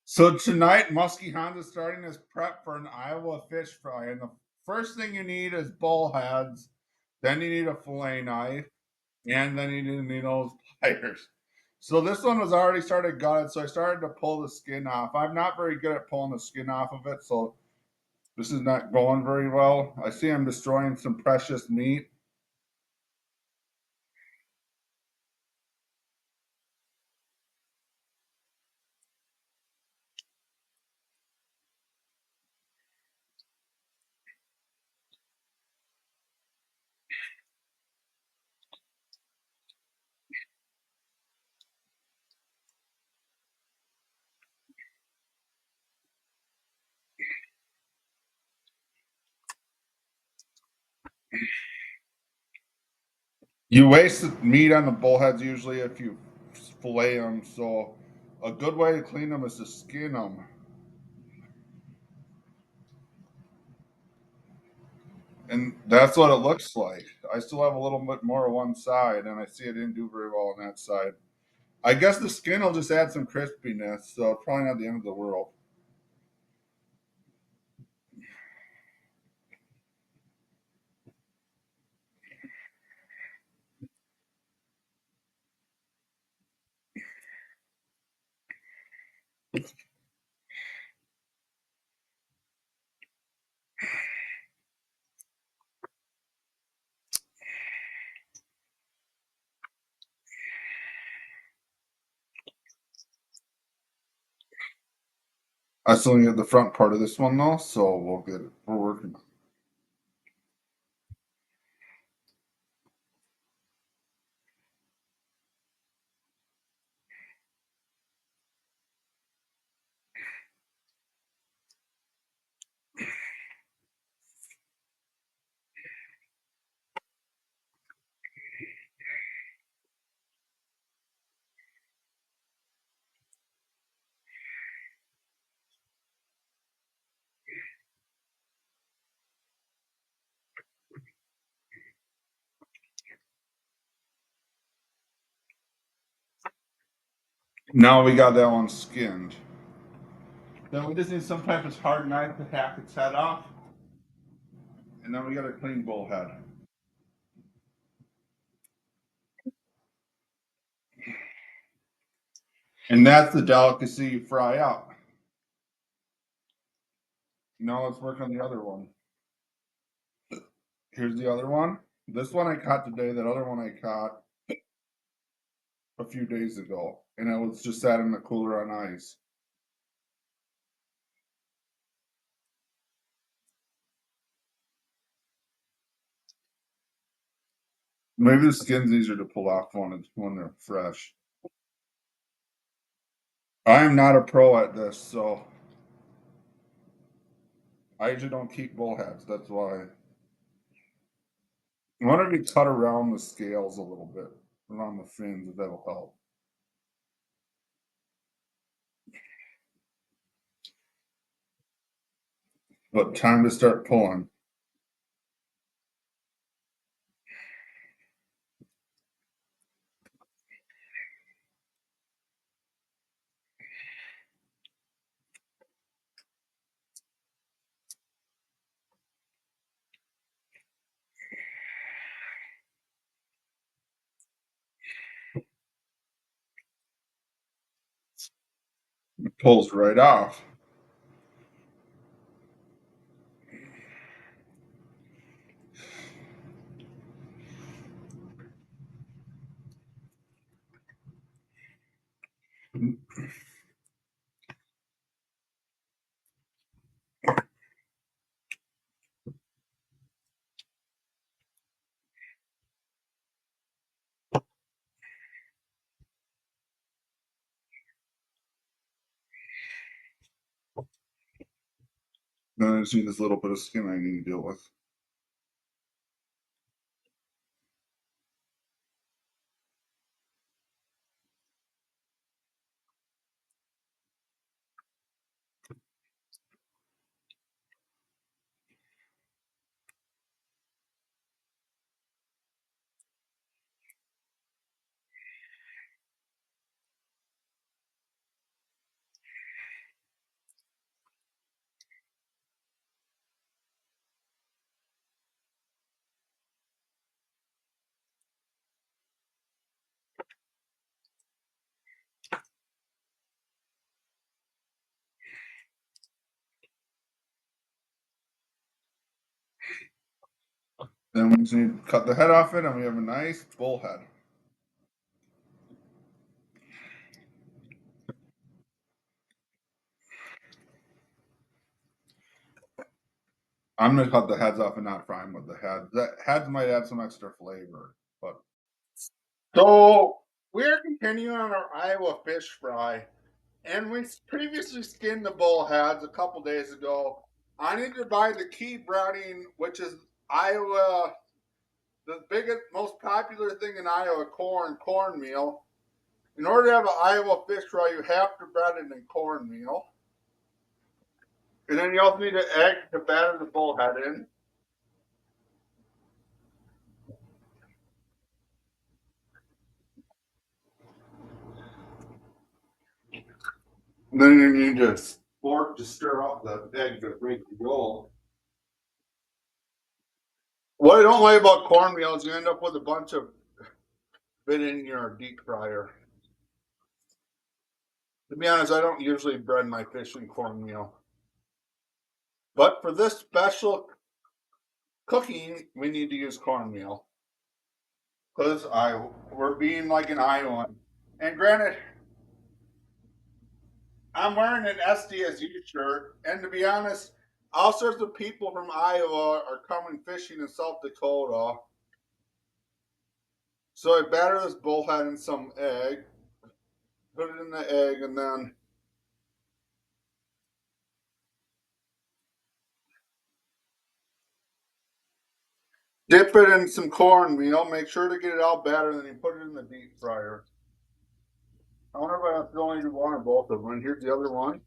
So tonight, Muskie Honda's starting his prep for an Iowa fish fry, and the first thing you need is bullheads. Then you need a fillet knife, and then you need those pliers. So this one was already started gutted, so I started to pull the skin off. I'm not very good at pulling the skin off of it, so this is not going very well. I see I'm destroying some precious meat. You waste the meat on the bullheads usually if you fillet them, so a good way to clean them is to skin them. And that's what it looks like. I still have a little bit more on one side, and I see it didn't do very well on that side. I guess the skin will just add some crispiness, so it's probably not the end of the world. I still need the front part of this one though, so we'll get it. We're working. Now we got that one skinned. Then we just need some type of hard knife to hack its head off, and then we got a clean bullhead. And that's the delicacy you fry up. Now let's work on the other one. Here's the other one. This one I caught today. That other one I caught a few days ago, and it was just sat in the cooler on ice. Maybe the skin's easier to pull off when they're fresh. I am not a pro at this, so I usually don't keep bullheads. That's why. I wonder if you cut around the scales a little bit, around the fins, if that'll help. But time to start pulling. It pulls right off. Then I just need this little bit of skin I need to deal with. then we just need to cut the head off it, and we have a nice bullhead. I'm gonna cut the heads off and not fry them with the head. The heads might add some extra flavor, but so we're continuing on our Iowa fish fry, and we previously skinned the bullheads a couple days ago. I need to buy the key breading, which is Iowa, the biggest, most popular thing in Iowa, cornmeal. In order to have an Iowa fish fry, you have to bread it in cornmeal. And then you also need an egg to batter the bullhead in. And then you need a fork to stir up the egg to break the yolk. What I don't like about cornmeal is you end up with a bunch of it in your deep fryer. To be honest, I don't usually bread my fish in cornmeal. But for this special cooking, we need to use cornmeal. Because we're being like an Iowan. And granted, I'm wearing an SDSU shirt, and to be honest, all sorts of people from Iowa are coming fishing in South Dakota. So I batter this bullhead in some egg, put it in the egg, and then dip it in some cornmeal. Make sure to get it all battered, and then you put it in the deep fryer. I wonder if I have to only do one or both of them. And here's the other one.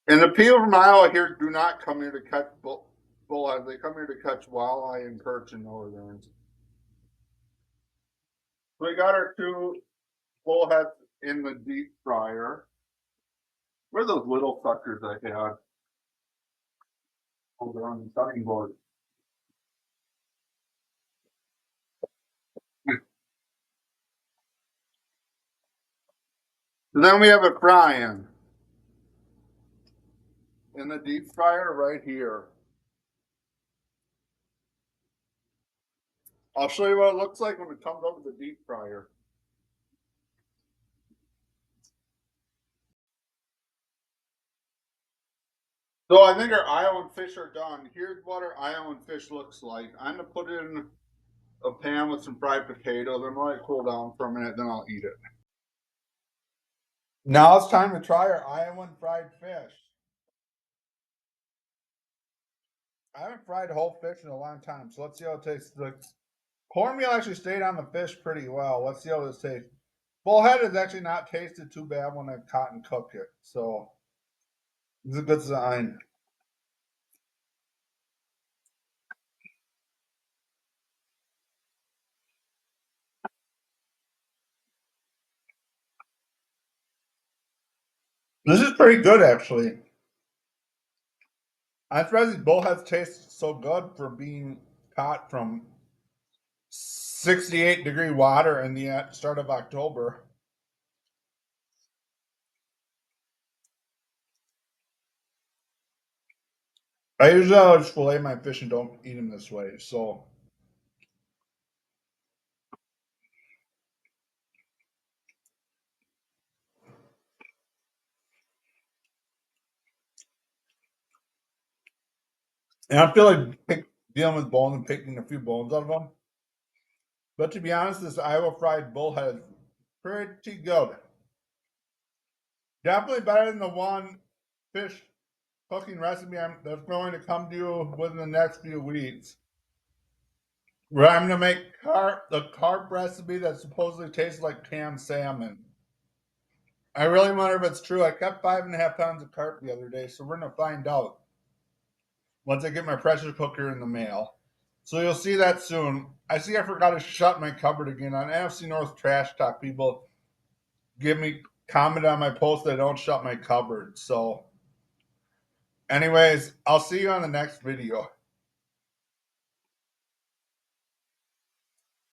And the people from Iowa here do not come here to catch bullheads. They come here to catch walleye and perch and northerns. So we got our two bullheads in the deep fryer. Where are those little suckers I had? Oh, they're on the cutting board. So then we have it frying in the deep fryer right here. I'll show you what it looks like when it comes over the deep fryer. So I think our Iowan fish are done. Here's what our Iowan fish looks like. I'm gonna put it in a pan with some fried potatoes. I'm gonna let it cool down for a minute, then I'll eat it. Now it's time to try our Iowan fried fish. I haven't fried whole fish in a long time, so let's see how it tastes. The cornmeal actually stayed on the fish pretty well. Let's see how this tastes. Bullhead has actually not tasted too bad when I've caught and cooked it, so it's a good sign. This is pretty good, actually. I'm surprised these bullheads taste so good for being caught from 68-degree water in the start of October. I usually always fillet my fish and don't eat them this way. So, and I feel like dealing with bones and picking a few bones out of them. But to be honest, this Iowa fried bullhead is pretty good. Definitely better than the one fish cooking recipe that's going to come to you within the next few weeks. Where I'm going to make the carp recipe that supposedly tastes like canned salmon. I really wonder if it's true. I kept 5.5 pounds of carp the other day, so we're going to find out once I get my pressure cooker in the mail. So you'll see that soon. I see I forgot to shut my cupboard again. On NFC North Trash Talk, people give me comment on my post that I don't shut my cupboard. So, anyways, I'll see you on the next video.